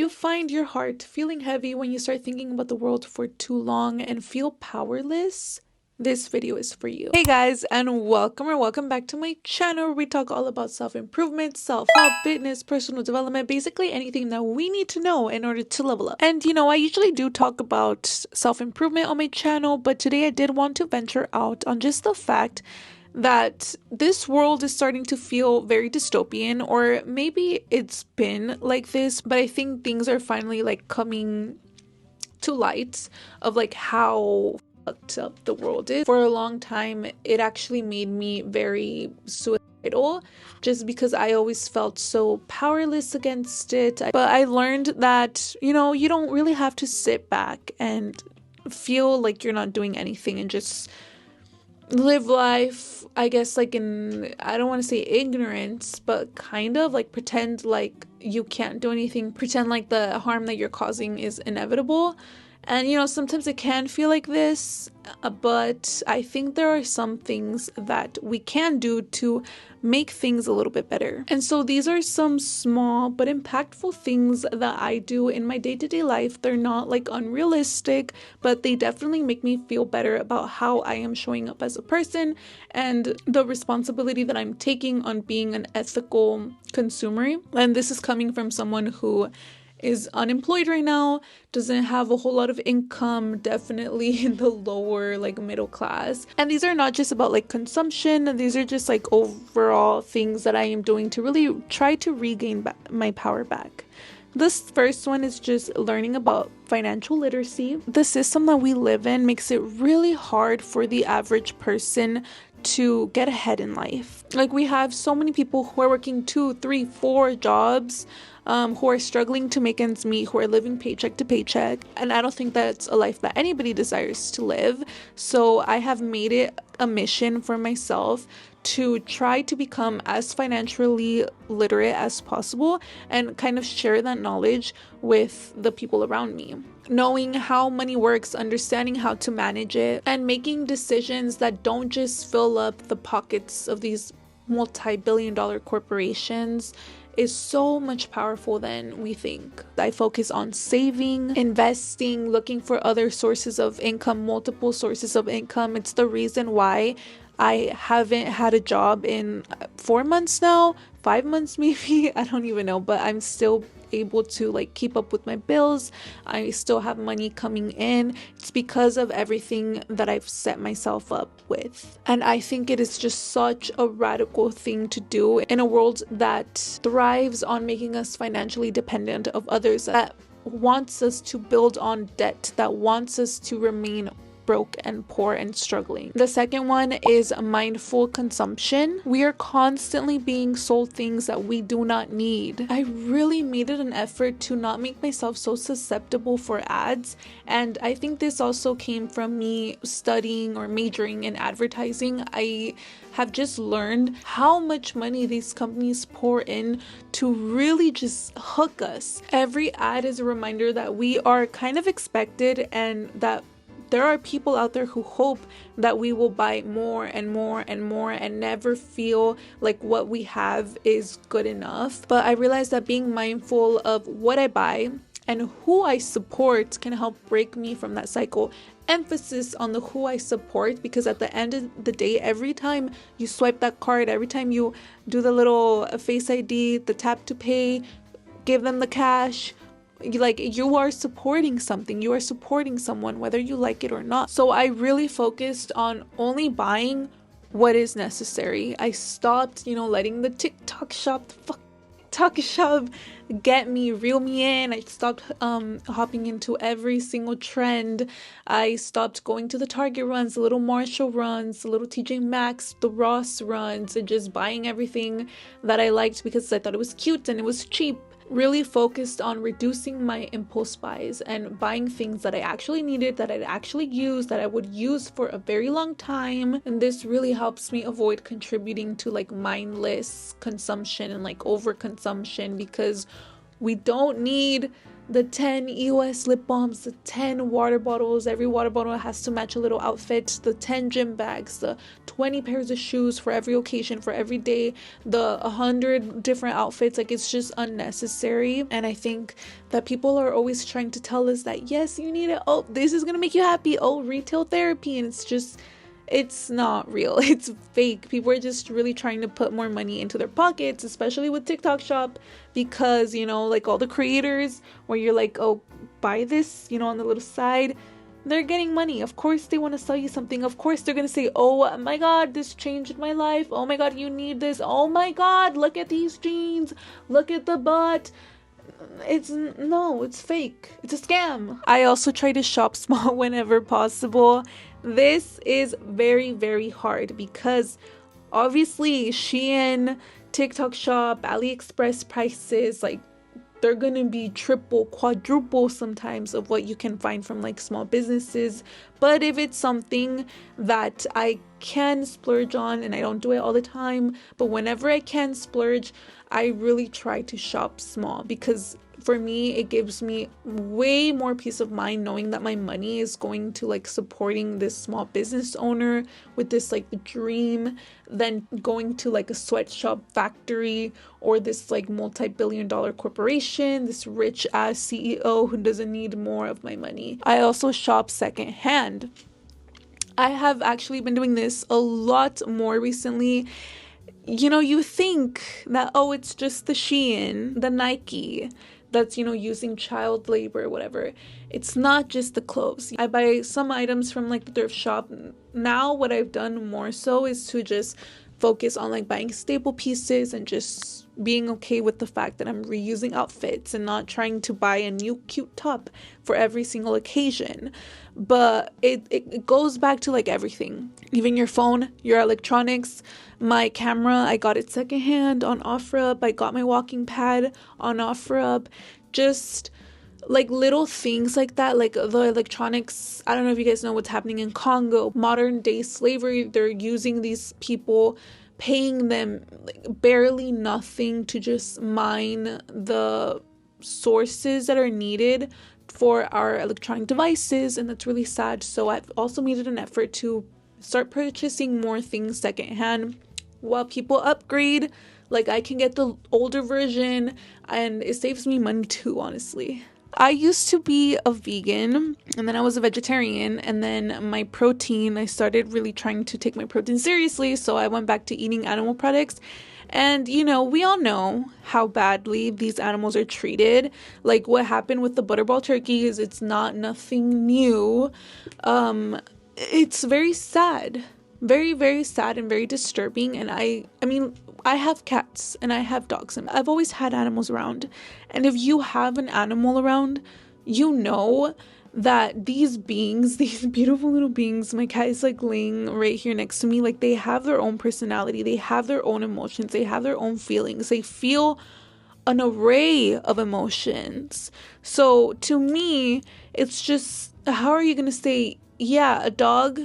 you find your heart feeling heavy when you start thinking about the world for too long and feel powerless, this video is for you. Hey guys, and welcome back to my channel where we talk all about self-improvement, self-help, fitness, personal development, basically anything that we need to know in order to level up. And I usually do talk about self-improvement on my channel, but today I did want to venture out on just the fact that this world is starting to feel very dystopian, or maybe it's been like this, but I think things are finally coming to light of how fucked up the world is. For a long time, it actually made me very suicidal just because I always felt so powerless against it. But I learned that, you don't really have to sit back and feel like you're not doing anything and just live life, I guess, in, I don't want to say ignorance, but kind of pretend like you can't do anything, pretend like the harm that you're causing is inevitable. And sometimes it can feel like this, but I think there are some things that we can do to make things a little bit better. And so these are some small but impactful things that I do in my day-to-day life. They're not unrealistic, but they definitely make me feel better about how I am showing up as a person and the responsibility that I'm taking on being an ethical consumer. And this is coming from someone who is unemployed right now, doesn't have a whole lot of income, definitely in the lower middle class. And these are not just about consumption, these are just overall things that I am doing to really try to regain my power back. This first one is just learning about financial literacy. The system that we live in makes it really hard for the average person to get ahead in life. We have so many people who are working 2, 3, 4 jobs, who are struggling to make ends meet, who are living paycheck to paycheck. And I don't think that's a life that anybody desires to live. So I have made it a mission for myself to try to become as financially literate as possible and kind of share that knowledge with the people around me. Knowing how money works, understanding how to manage it, and making decisions that don't just fill up the pockets of these multi-billion-dollar corporations is so much powerful than we think. I focus on saving, investing, looking for other sources of income, multiple sources of income. It's the reason why I haven't had a job in 4 months now, 5 months maybe, I don't even know, but I'm still able to keep up with my bills. I still have money coming in. It's because of everything that I've set myself up with. And I think it is just such a radical thing to do in a world that thrives on making us financially dependent of others, that wants us to build on debt, that wants us to remain broke and poor and struggling. The second one is mindful consumption. We are constantly being sold things that we do not need. I really made it an effort to not make myself so susceptible for ads, and I think this also came from me studying or majoring in advertising. I have just learned how much money these companies pour in to really just hook us. Every ad is a reminder that we are kind of expected, and that there are people out there who hope that we will buy more and more and more and never feel like what we have is good enough. But I realized that being mindful of what I buy and who I support can help break me from that cycle. Emphasis on the who I support, because at the end of the day, every time you swipe that card, every time you do the little Face ID, the tap to pay, give them the cash, you are supporting something, you are supporting someone, whether you like it or not. So I really focused on only buying what is necessary. I stopped, letting the TikTok shop get me, reel me in. I stopped hopping into every single trend. I stopped going to the Target runs, the little Marshall runs, the little TJ Maxx, the Ross runs, and just buying everything that I liked because I thought it was cute and it was cheap. Really focused on reducing my impulse buys and buying things that I actually needed, that I'd actually use, that I would use for a very long time. And this really helps me avoid contributing to mindless consumption and overconsumption, because we don't need the 10 EOS lip balms, the 10 water bottles. Every water bottle has to match a little outfit, the 10 gym bags, the 20 pairs of shoes for every occasion, for every day, the 100 different outfits. Like, it's just unnecessary. And I think that people are always trying to tell us that, yes, you need it. Oh, this is gonna make you happy. Oh, retail therapy. And it's not real. It's fake. People are just really trying to put more money into their pockets, especially with TikTok Shop, because, you know, like all the creators where you're like, oh, buy this, you know, on the little side, they're getting money. Of course they want to sell you something. Of course they're going to say, oh my God, this changed my life. Oh my God, you need this. Oh my God, look at these jeans. Look at the butt. It's fake. It's a scam. I also try to shop small whenever possible. This is very, very hard because obviously Shein, TikTok Shop, AliExpress prices, like, they're gonna be triple, quadruple sometimes of what you can find from like small businesses. But if it's something that I can splurge on, and I don't do it all the time, but whenever I can splurge, I really try to shop small, because for me it gives me way more peace of mind knowing that my money is going to like supporting this small business owner with this like dream, than going to like a sweatshop factory or this like multi-billion-dollar corporation, this rich ass CEO who doesn't need more of my money. I also shop secondhand. I have actually been doing this a lot more recently. You know, you think that, oh, it's just the Shein, the Nike that's, you know, using child labor or whatever. It's not just the clothes. I buy some items from like the thrift shop. Now what I've done more so is to just focus on like buying staple pieces and just being okay with the fact that I'm reusing outfits and not trying to buy a new cute top for every single occasion. But it goes back to like everything, even your phone, your electronics. My camera, I got it secondhand on OfferUp. I got my walking pad on OfferUp. Just like little things like that, like the electronics. I don't know if you guys know what's happening in Congo, modern day slavery. They're using these people, paying them like barely nothing to just mine the sources that are needed for our electronic devices, and that's really sad. So I've also made it an effort to start purchasing more things secondhand while people upgrade. Like, I can get the older version and it saves me money too, honestly. I used to be a vegan, and then I was a vegetarian, and then my protein, I started really trying to take my protein seriously, so I went back to eating animal products. And, you know, we all know how badly these animals are treated. Like, what happened with the butterball turkeys, it's not nothing new. It's very sad. Very, very sad and very disturbing. And I mean, I have cats and I have dogs, and I've always had animals around. And if you have an animal around, you know that these beings, these beautiful little beings, my cat is like laying right here next to me, like, they have their own personality, they have their own emotions, they have their own feelings, they feel an array of emotions. So to me, it's just, how are you gonna say, yeah, a dog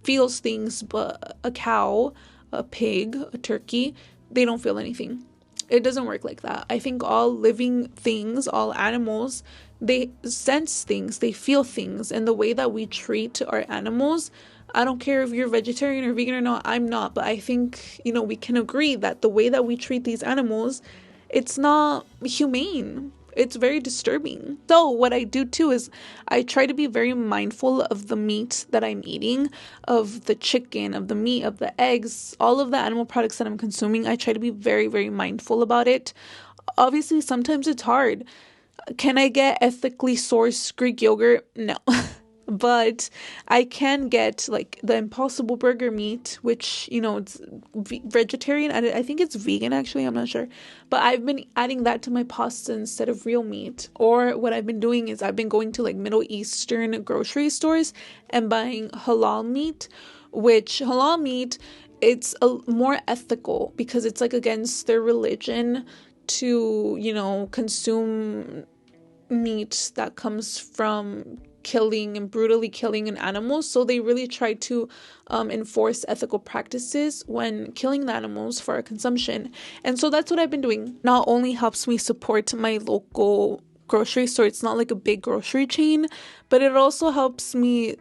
feels things, but a cow, a pig, a turkey, they don't feel anything? It doesn't work like that. I think all living things, all animals, they sense things, they feel things, and the way that we treat our animals, I don't care if you're vegetarian or vegan or not, I'm not, but I think, you know, we can agree that the way that we treat these animals, it's not humane. It's very disturbing. So what I do too is I try to be very mindful of the meat that I'm eating, of the chicken, of the meat, of the eggs, all of the animal products that I'm consuming. I try to be very, very mindful about it. Obviously, sometimes it's hard. Can I get ethically sourced Greek yogurt? No. But I can get like the Impossible Burger meat, which, you know, it's vegetarian. I think it's vegan, actually. I'm not sure. But I've been adding that to my pasta instead of real meat. Or what I've been doing is I've been going to like Middle Eastern grocery stores and buying halal meat, which halal meat, it's more ethical because it's like against their religion to, you know, consume meat that comes from killing and brutally killing an animal. So they really try to enforce ethical practices when killing the animals for our consumption. And so that's what I've been doing. Not only helps me support my local grocery store. It's not like a big grocery chain, but it also helps me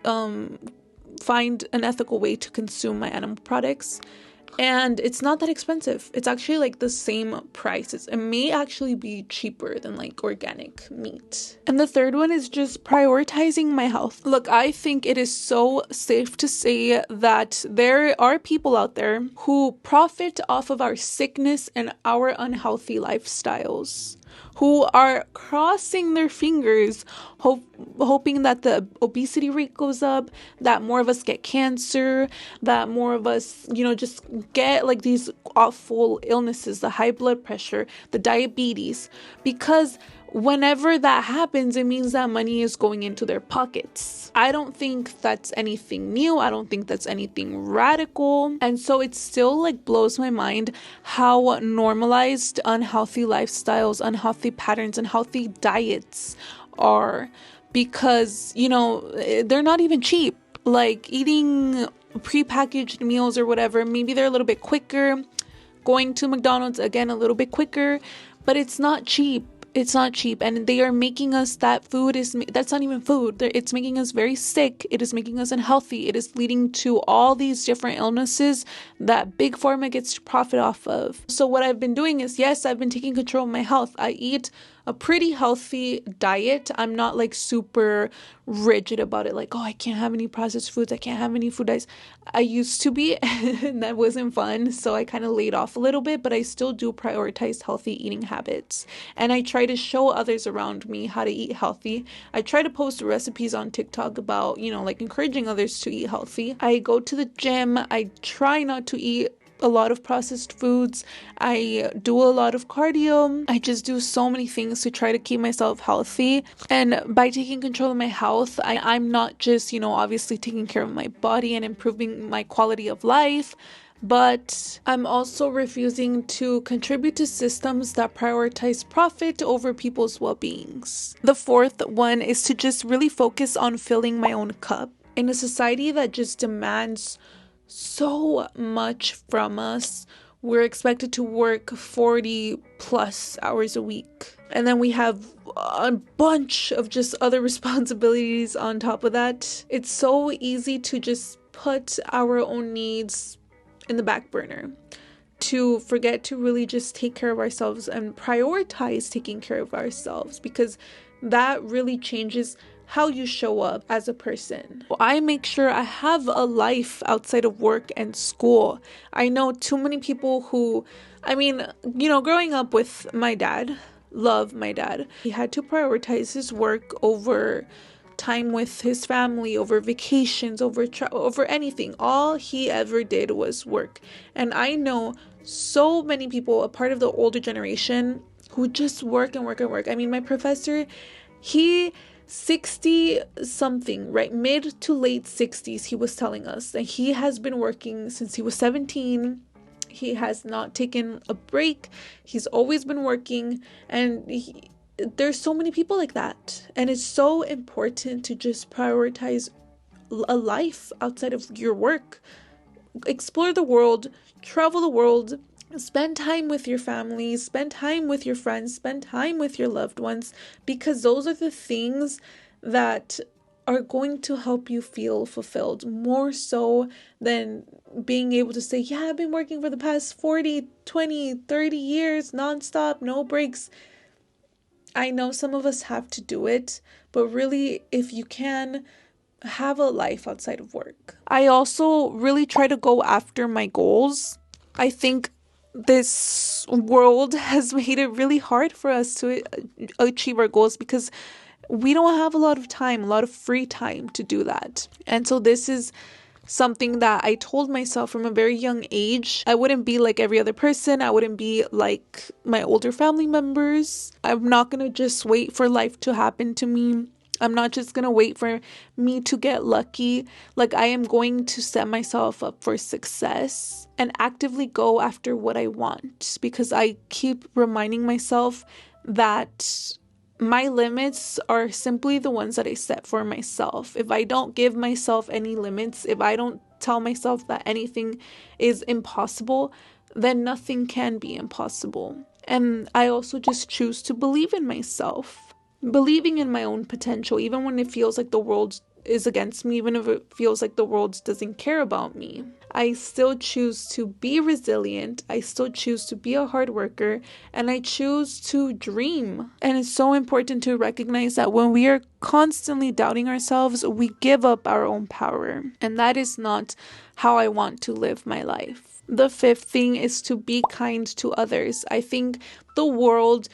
find an ethical way to consume my animal products. And it's not that expensive. It's actually like the same prices. It may actually be cheaper than like organic meat. And the third one is just prioritizing my health. Look, I think it is so safe to say that there are people out there who profit off of our sickness and our unhealthy lifestyles, who are crossing their fingers, hoping that the obesity rate goes up, that more of us get cancer, that more of us, just get like these awful illnesses, the high blood pressure, the diabetes, because whenever that happens, it means that money is going into their pockets. I don't think that's anything new. I don't think that's anything radical. And so it still like blows my mind how normalized unhealthy lifestyles, unhealthy patterns, unhealthy diets are, because, they're not even cheap. Like eating prepackaged meals or whatever, maybe they're a little bit quicker. Going to McDonald's, again, a little bit quicker, but it's not cheap. It's not cheap, and they are making us, that's not even food. It's making us very sick. It is making us unhealthy. It is leading to all these different illnesses that big pharma gets to profit off of. So what I've been doing is, yes, I've been taking control of my health. I eat a pretty healthy diet. I'm not like super rigid about it, like, oh, I can't have any processed foods, I can't have any food dyes. I used to be, and that wasn't fun, so I kind of laid off a little bit, but I still do prioritize healthy eating habits, and I try to show others around me how to eat healthy. I try to post recipes on TikTok about, like encouraging others to eat healthy. I go to the gym. I try not to eat a lot of processed foods. I do a lot of cardio. I just do so many things to try to keep myself healthy. And by taking control of my health, I'm not just, obviously taking care of my body and improving my quality of life, but I'm also refusing to contribute to systems that prioritize profit over people's well-beings. The fourth one is to just really focus on filling my own cup. In a society that just demands so much from us, we're expected to work 40 plus hours a week. And then we have a bunch of just other responsibilities on top of that. It's so easy to just put our own needs in the back burner, to forget to really just take care of ourselves and prioritize taking care of ourselves, because that really changes how you show up as a person. I make sure I have a life outside of work and school. I know too many people who, growing up with my dad, love my dad. He had to prioritize his work over time with his family, over vacations, over anything. All he ever did was work. And I know so many people, a part of the older generation, who just work and work and work. My professor, he 60 something, right? Mid to late 60s, he was telling us that he has been working since he was 17. He has not taken a break. He's always been working, and there's so many people like that. And it's so important to just prioritize a life outside of your work. Explore the world, travel the world, spend time with your family, spend time with your friends, spend time with your loved ones, because those are the things that are going to help you feel fulfilled, more so than being able to say, yeah, I've been working for the past 40, 20, 30 years nonstop, no breaks. I know some of us have to do it, but really, if you can, have a life outside of work. I also really try to go after my goals. I think this world has made it really hard for us to achieve our goals, because we don't have a lot of time, a lot of free time to do that. And so this is something that I told myself from a very young age. I wouldn't be like every other person. I wouldn't be like my older family members. I'm not going to just wait for life to happen to me. I'm not just going to wait for me to get lucky. Like, I am going to set myself up for success and actively go after what I want, because I keep reminding myself that my limits are simply the ones that I set for myself. If I don't give myself any limits, if I don't tell myself that anything is impossible, then nothing can be impossible. And I also just choose to believe in myself. believing in my own potential, even when it feels like the world is against me, even if it feels like the world doesn't care about me. I still choose to be resilient. I still choose to be a hard worker, and I choose to dream. And it's so important to recognize that when we are constantly doubting ourselves, we give up our own power. And that is not how I want to live my life. The fifth thing is to be kind to others. I think the world,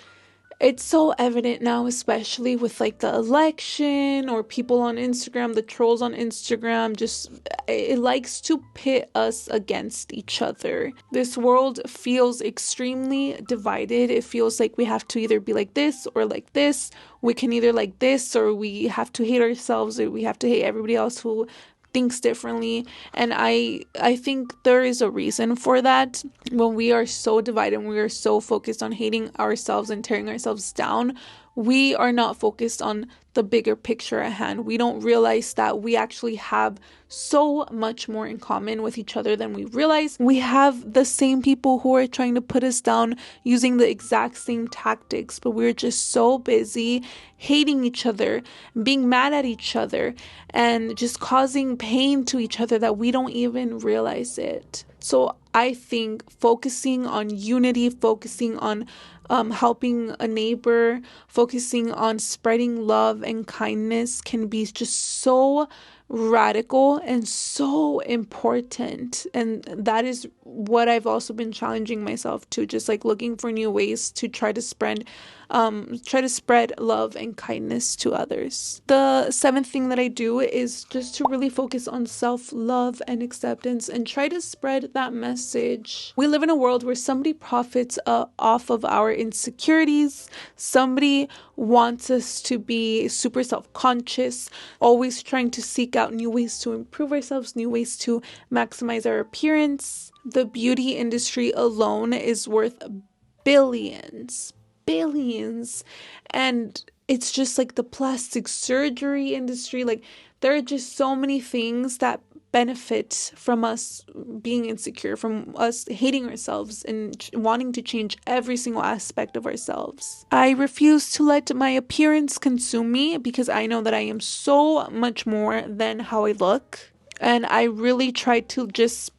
it's so evident now, especially with like the election or people on Instagram, the trolls on Instagram, just it likes to pit us against each other. This world feels extremely divided. It feels like we have to either be like this or like this. We can either like this, or we have to hate ourselves, or we have to hate everybody else who thinks differently. And I think there is a reason for that. When we are so divided and we are so focused on hating ourselves and tearing ourselves down, we are not focused on the bigger picture at hand. We don't realize that we actually have so much more in common with each other than we realize. We have the same people who are trying to put us down using the exact same tactics, but we're just so busy hating each other, being mad at each other, and just causing pain to each other that we don't even realize it. So I think focusing on unity, focusing on helping a neighbor, focusing on spreading love and kindness can be just so radical and so important. And that is what I've also been challenging myself to, just like looking for new ways to try to spread love and kindness to others. The seventh thing that I do is just to really focus on self-love and acceptance and try to spread that message. We live in a world where somebody profits off of our insecurities. Somebody wants us to be super self-conscious, always trying to seek out new ways to improve ourselves, new ways to maximize our appearance. The beauty industry alone is worth billions. And it's just like the plastic surgery industry. Like, there are just so many things that benefit from us being insecure, from us hating ourselves and wanting to change every single aspect of ourselves. I refuse to let my appearance consume me, because I know that I am so much more than how I look. And I really try to just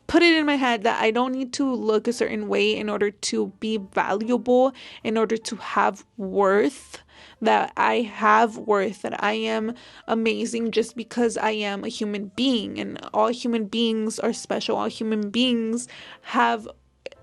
put it in my head that I don't need to look a certain way in order to be valuable, in order to have worth, that I have worth, that I am amazing just because I am a human being. And all human beings are special. All human beings have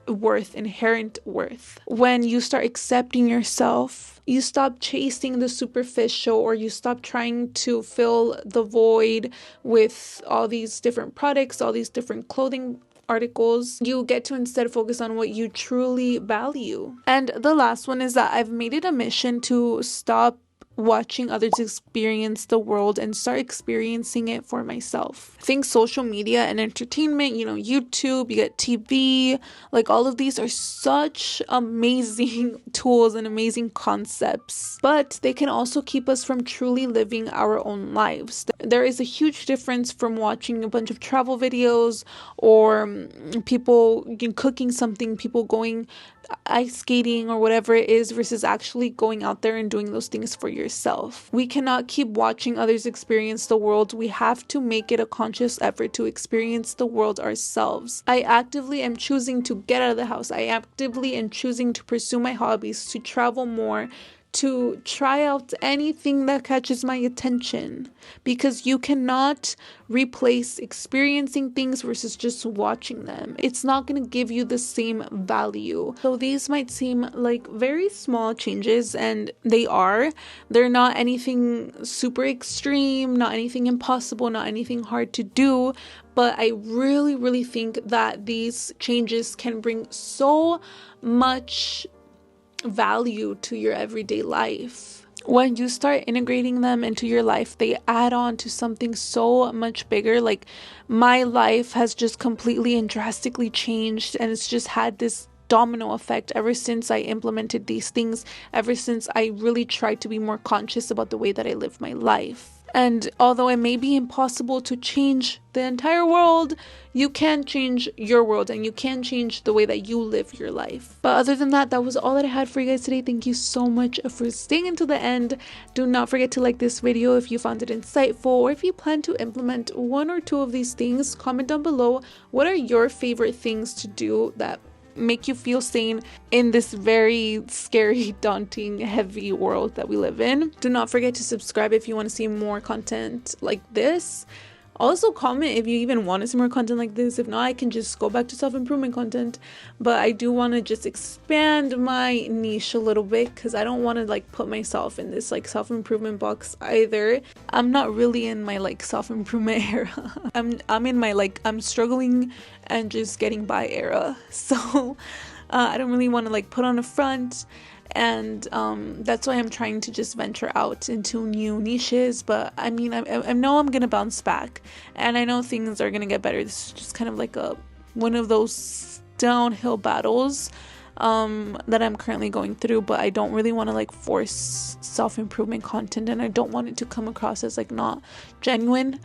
worth, inherent worth. When you start accepting yourself, you stop chasing the superficial, or you stop trying to fill the void with all these different products, all these different clothing articles. You get to instead focus on what you truly value. And the last one is that I've made it a mission to stop watching others experience the world and start experiencing it for myself. I think social media and entertainment, YouTube, you get TV, like all of these are such amazing tools and amazing concepts, but they can also keep us from truly living our own lives. There is a huge difference from watching a bunch of travel videos or people cooking something, people going ice skating or whatever it is, versus actually going out there and doing those things for yourself. We cannot keep watching others experience the world. We have to make it a conscious effort to experience the world ourselves. I actively am choosing to get out of the house. I actively am choosing to pursue my hobbies, to travel more, to try out anything that catches my attention, because you cannot replace experiencing things versus just watching them. It's not going to give you the same value. So these might seem like very small changes, and they're not anything super extreme, not anything impossible, not anything hard to do, but I really, really think that these changes can bring so much value to your everyday life. When you start integrating them into your life, they add on to something so much bigger. Like, my life has just completely and drastically changed, and it's just had this domino effect ever since I implemented these things, ever since I really tried to be more conscious about the way that I live my life. And although it may be impossible to change the entire world, you can change your world and you can change the way that you live your life. But other than that, that was all that I had for you guys today. Thank you so much for staying until the end. Do not forget to like this video if you found it insightful, or if you plan to implement one or two of these things. Comment down below, what are your favorite things to do that make you feel sane in this very scary, daunting, heavy world that we live in. Do not forget to subscribe if you want to see more content like this. Also comment if you even want to see more content like this. If not, I can just go back to self-improvement content. But I do want to just expand my niche a little bit, because I don't want to like put myself in this like self-improvement box either. I'm not really in my like self-improvement era. I'm in my like I'm struggling and just getting by era. So I don't really want to like put on a front. And that's why I'm trying to just venture out into new niches. But I mean, I know I'm gonna bounce back, and I know things are gonna get better. This is just kind of like one of those downhill battles that I'm currently going through. But I don't really want to like force self-improvement content, and I don't want it to come across as like not genuine.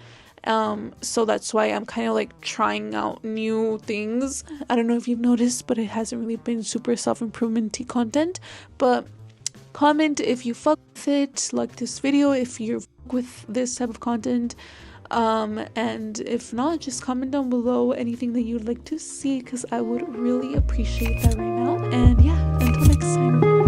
So that's why I'm kind of like trying out new things. I don't know if you've noticed, but it hasn't really been super self-improvement-y content. But comment if you fuck with it, like this video if you're with this type of content, and if not, just comment down below anything that you'd like to see, because I would really appreciate that right now. And yeah, until next time.